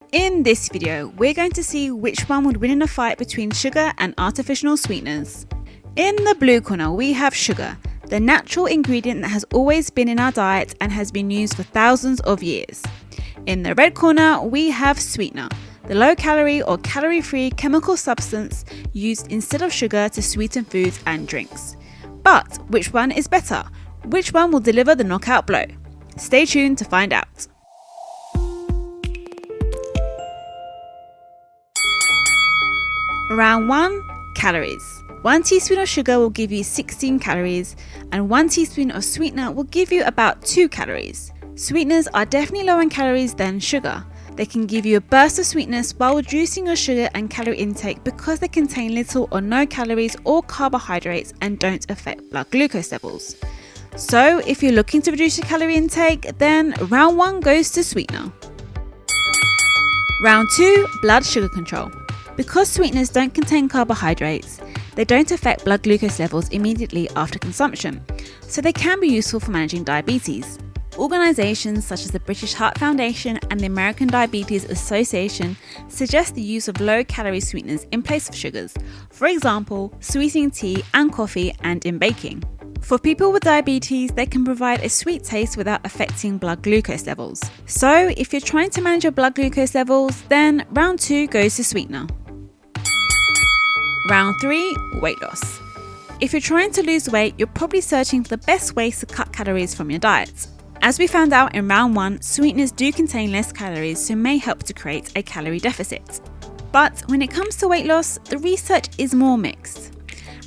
In this video, we're going to see which one would win in a fight between sugar and artificial sweeteners. In the blue corner, we have sugar, the natural ingredient that has always been in our diet and has been used for thousands of years. In the red corner, we have sweetener, the low-calorie or calorie-free chemical substance used instead of sugar to sweeten foods and drinks. But which one is better? Which one will deliver the knockout blow? Stay tuned to find out. Round 1. Calories. 1 teaspoon of sugar will give you 16 calories and 1 teaspoon of sweetener will give you about 2 calories. Sweeteners are definitely lower in calories than sugar. They can give you a burst of sweetness while reducing your sugar and calorie intake because they contain little or no calories or carbohydrates and don't affect blood glucose levels. So if you're looking to reduce your calorie intake, then round 1 goes to sweetener. Round 2. Blood sugar control. Because sweeteners don't contain carbohydrates, they don't affect blood glucose levels immediately after consumption, so they can be useful for managing diabetes. Organisations such as the British Heart Foundation and the American Diabetes Association suggest the use of low-calorie sweeteners in place of sugars, for example, sweetening tea and coffee and in baking. For people with diabetes, they can provide a sweet taste without affecting blood glucose levels. So if you're trying to manage your blood glucose levels, then round 2 goes to sweetener. Round 3. Weight loss. If you're trying to lose weight, you're probably searching for the best ways to cut calories from your diet. As we found out in round 1, sweeteners do contain less calories, so may help to create a calorie deficit. But when it comes to weight loss, the research is more mixed,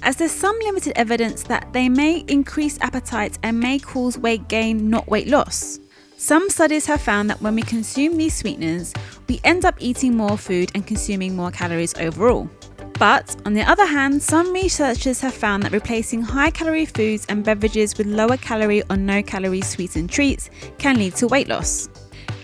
as there's some limited evidence that they may increase appetite and may cause weight gain, not weight loss. Some studies have found that when we consume these sweeteners, we end up eating more food and consuming more calories overall. But on the other hand, some researchers have found that replacing high-calorie foods and beverages with lower-calorie or no-calorie sweetened treats can lead to weight loss.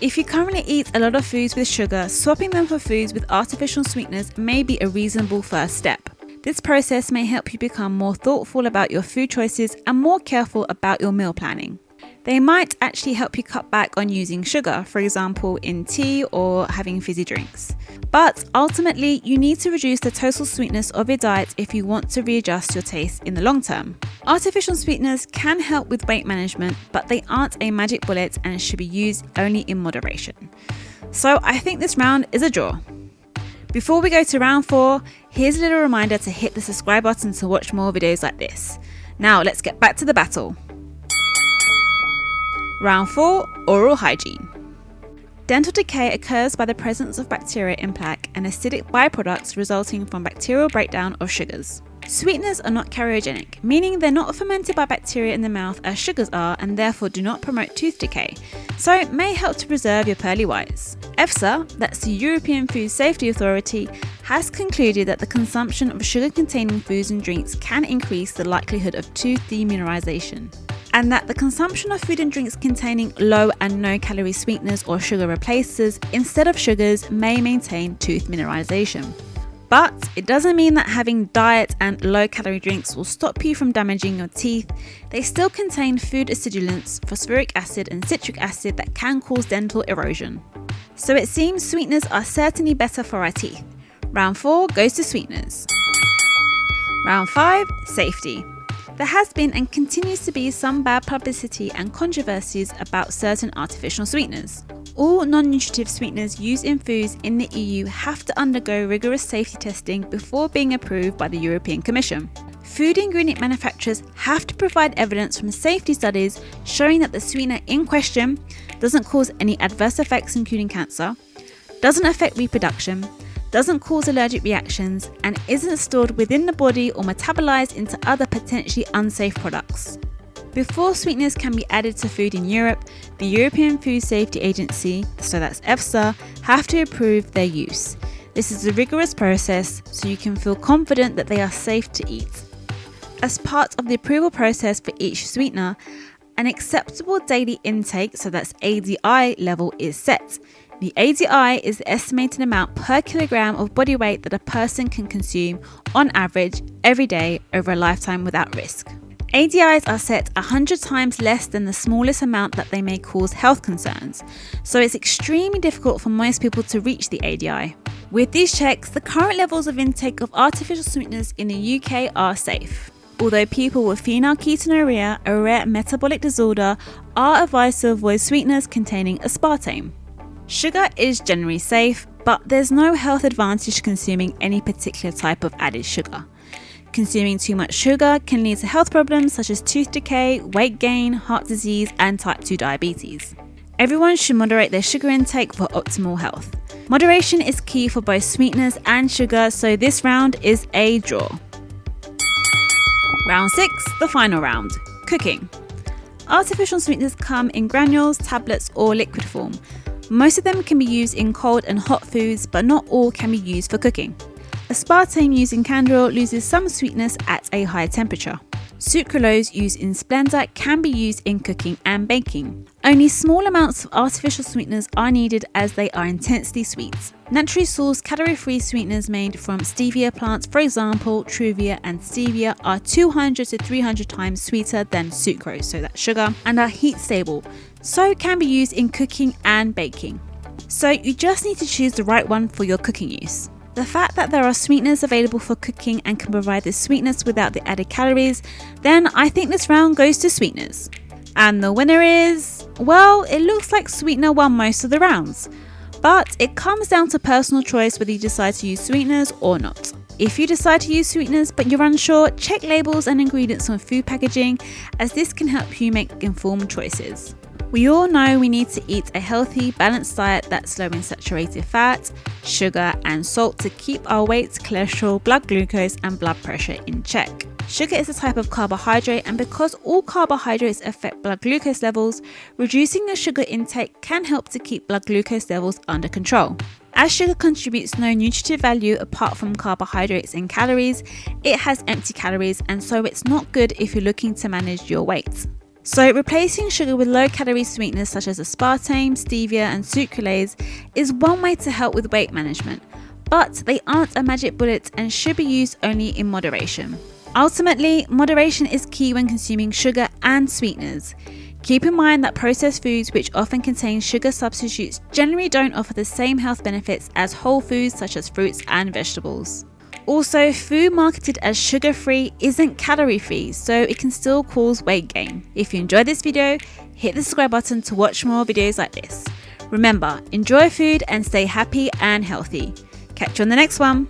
If you currently eat a lot of foods with sugar, swapping them for foods with artificial sweeteners may be a reasonable first step. This process may help you become more thoughtful about your food choices and more careful about your meal planning. They might actually help you cut back on using sugar, for example in tea or having fizzy drinks. But ultimately, you need to reduce the total sweetness of your diet if you want to readjust your taste in the long term. Artificial sweeteners can help with weight management, but they aren't a magic bullet and should be used only in moderation. So I think this round is a draw. Before we go to round 4, here's a little reminder to hit the subscribe button to watch more videos like this. Now let's get back to the battle. Round 4. Oral hygiene. Dental decay occurs by the presence of bacteria in plaque and acidic byproducts resulting from bacterial breakdown of sugars. Sweeteners are not cariogenic, meaning they're not fermented by bacteria in the mouth as sugars are and therefore do not promote tooth decay, so it may help to preserve your pearly whites. EFSA, that's the European Food Safety Authority, has concluded that the consumption of sugar-containing foods and drinks can increase the likelihood of tooth demineralization, and that the consumption of food and drinks containing low and no calorie sweeteners or sugar replacers instead of sugars may maintain tooth mineralization. But it doesn't mean that having diet and low calorie drinks will stop you from damaging your teeth. They still contain food acidulants, phosphoric acid and citric acid that can cause dental erosion. So it seems sweeteners are certainly better for our teeth. Round 4 goes to sweeteners. Round 5. Safety. There has been and continues to be some bad publicity and controversies about certain artificial sweeteners. All non-nutritive sweeteners used in foods in the EU have to undergo rigorous safety testing before being approved by the European Commission. Food ingredient manufacturers have to provide evidence from safety studies showing that the sweetener in question doesn't cause any adverse effects including cancer, doesn't affect reproduction, doesn't cause allergic reactions, and isn't stored within the body or metabolized into other potentially unsafe products. Before sweeteners can be added to food in Europe, the European Food Safety Agency, so that's EFSA, have to approve their use. This is a rigorous process, so you can feel confident that they are safe to eat. As part of the approval process for each sweetener, an acceptable daily intake, so that's ADI level, is set. The ADI is the estimated amount per kilogram of body weight that a person can consume on average every day over a lifetime without risk. ADIs are set 100 times less than the smallest amount that they may cause health concerns, so it's extremely difficult for most people to reach the ADI. With these checks, the current levels of intake of artificial sweeteners in the UK are safe. Although people with phenylketonuria, a rare metabolic disorder, are advised to avoid sweeteners containing aspartame. Sugar is generally safe, but there's no health advantage to consuming any particular type of added sugar. Consuming too much sugar can lead to health problems such as tooth decay, weight gain, heart disease, and type 2 diabetes. Everyone should moderate their sugar intake for optimal health. Moderation is key for both sweeteners and sugar, so this round is a draw. Round 6, the final round, cooking. Artificial sweeteners come in granules, tablets, or liquid form. Most of them can be used in cold and hot foods, but not all can be used for cooking. Aspartame used in canned oil loses some sweetness at a high temperature. Sucralose used in Splenda can be used in cooking and baking. Only small amounts of artificial sweeteners are needed as they are intensely sweet. Naturally sourced calorie-free sweeteners made from stevia plants, for example, Truvia and stevia, are 200 to 300 times sweeter than sucrose, so that's sugar, and are heat stable, so can be used in cooking and baking. So you just need to choose the right one for your cooking use. The fact that there are sweeteners available for cooking and can provide the sweetness without the added calories, then I think this round goes to sweeteners. And the winner is, well, it looks like sweetener won most of the rounds. But it comes down to personal choice whether you decide to use sweeteners or not. If you decide to use sweeteners but you're unsure, check labels and ingredients on food packaging, as this can help you make informed choices. We all know we need to eat a healthy, balanced diet that's low in saturated fat, sugar, and salt to keep our weight, cholesterol, blood glucose, and blood pressure in check. Sugar is a type of carbohydrate, and because all carbohydrates affect blood glucose levels, reducing your sugar intake can help to keep blood glucose levels under control. As sugar contributes no nutritive value apart from carbohydrates and calories, it has empty calories, and so it's not good if you're looking to manage your weight. So replacing sugar with low-calorie sweeteners such as aspartame, stevia, and sucralose is one way to help with weight management, but they aren't a magic bullet and should be used only in moderation. Ultimately, moderation is key when consuming sugar and sweeteners. Keep in mind that processed foods, which often contain sugar substitutes, generally don't offer the same health benefits as whole foods such as fruits and vegetables. Also, food marketed as sugar-free isn't calorie-free, so it can still cause weight gain. If you enjoyed this video, hit the subscribe button to watch more videos like this. Remember, enjoy food and stay happy and healthy. Catch you on the next one.